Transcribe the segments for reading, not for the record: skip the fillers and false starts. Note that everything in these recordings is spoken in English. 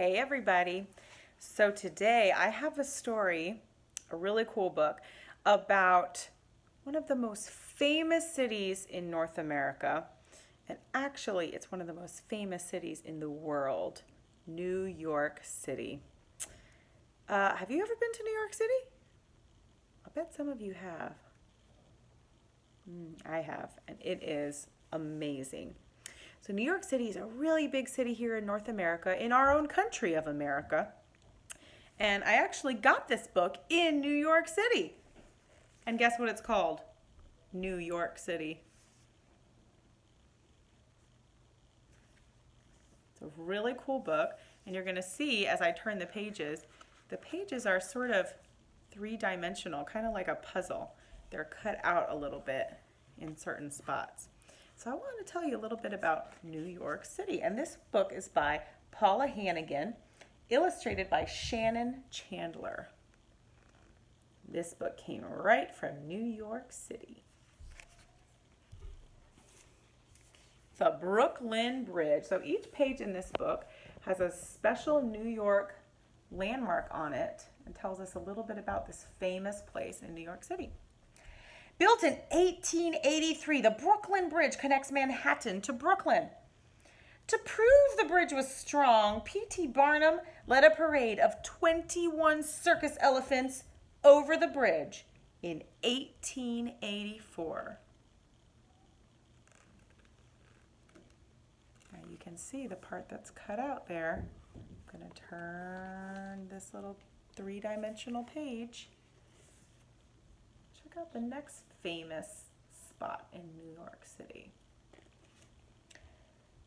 Hey everybody. So today I have a story, a really cool book about one of the most famous cities in North America. And actually it's one of the most famous cities in the world, New York City. Have you ever been to New York City? I bet some of you have. I have, and it is amazing. So New York City is a really big city here in North America, in our own country of America. And I actually got this book in New York City. And guess what it's called? New York City. It's a really cool book. And you're going to see as I turn the pages are sort of three-dimensional, kind of like a puzzle. They're cut out a little bit in certain spots. So I want to tell you a little bit about New York City. And this book is by Paula Hannigan, illustrated by Shannon Chandler. This book came right from New York City. The Brooklyn Bridge. So each page in this book has a special New York landmark on it and tells us a little bit about this famous place in New York City. Built in 1883, the Brooklyn Bridge connects Manhattan to Brooklyn. To prove the bridge was strong, P.T. Barnum led a parade of 21 circus elephants over the bridge in 1884. Now you can see the part that's cut out there. I'm going to turn this little three-dimensional page. Check out the next famous spot in New York City.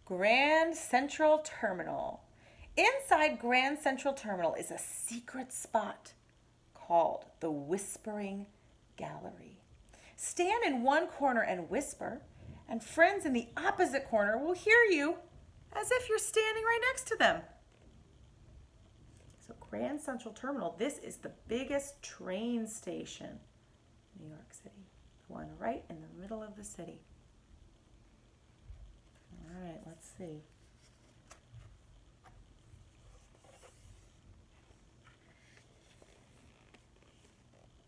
Grand Central Terminal. Inside Grand Central Terminal is a secret spot called the Whispering Gallery. Stand in one corner and whisper, and friends in the opposite corner will hear you as if you're standing right next to them. So Grand Central Terminal, this is the biggest train station in New York City. The one right in the middle of the city. All right, let's see.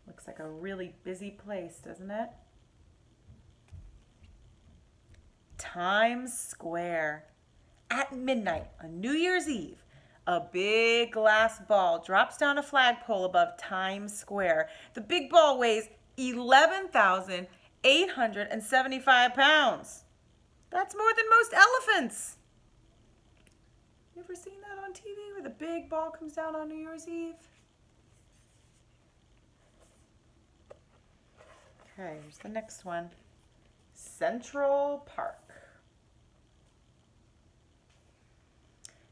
Looks like a really busy place, doesn't it? Times Square. At midnight on New Year's Eve, a big glass ball drops down a flagpole above Times Square. The big ball weighs 11,875 pounds. That's more than most elephants. You ever seen that on TV where the big ball comes down on New Year's Eve? Okay, here's the next one. Central Park.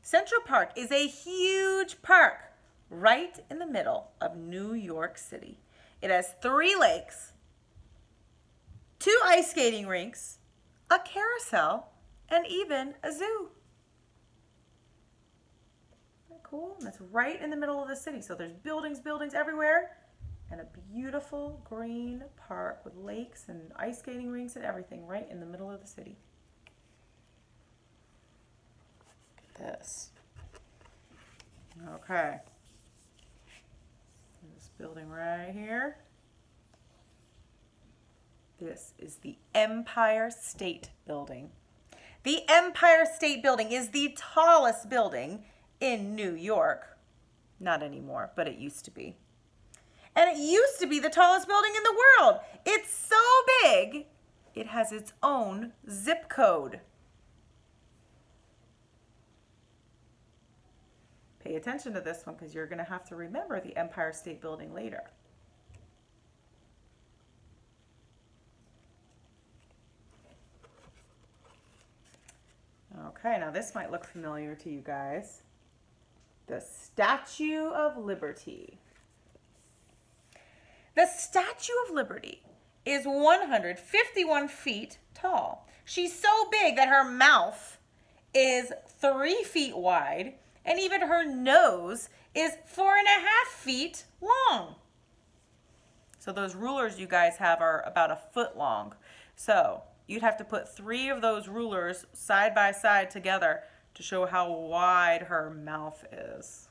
Central Park is a huge park right in the middle of New York City. It has 3 lakes, 2 ice skating rinks, a carousel, and even a zoo. Isn't that cool? And that's right in the middle of the city. So there's buildings everywhere, and a beautiful green park with lakes and ice skating rinks and everything right in the middle of the city. This. Okay. This building right here. This is the Empire State Building. The Empire State Building is the tallest building in New York. Not anymore, but it used to be. And it used to be the tallest building in the world. It's so big, it has its own zip code. Pay attention to this one because you're going to have to remember the Empire State Building later. Okay, now this might look familiar to you guys. The Statue of Liberty. The Statue of Liberty is 151 feet tall. She's so big that her mouth is 3 feet wide, and even her nose is 4.5 feet long. So those rulers you guys have are about a foot long. So you'd have to put 3 of those rulers side by side together to show how wide her mouth is.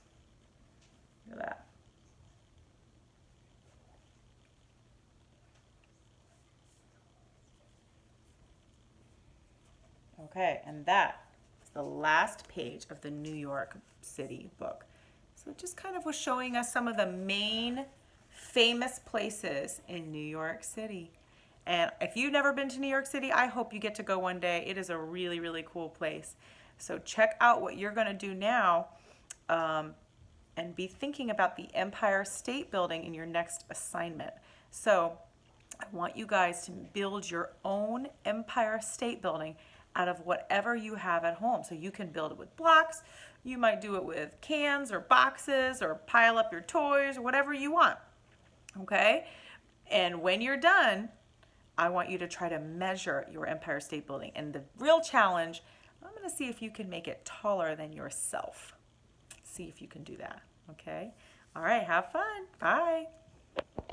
Look at that. Okay, and that is the last page of the New York City book. So it just kind of was showing us some of the main famous places in New York City. And if you've never been to New York City, I hope you get to go one day. It is a really, really cool place. So check out what you're going to do now and be thinking about the Empire State Building in your next assignment. So I want you guys to build your own Empire State Building out of whatever you have at home. So you can build it with blocks, you might do it with cans or boxes or pile up your toys or whatever you want, okay? And when you're done, I want you to try to measure your Empire State Building. And the real challenge, I'm gonna see if you can make it taller than yourself. See if you can do that, okay? All right, have fun, bye.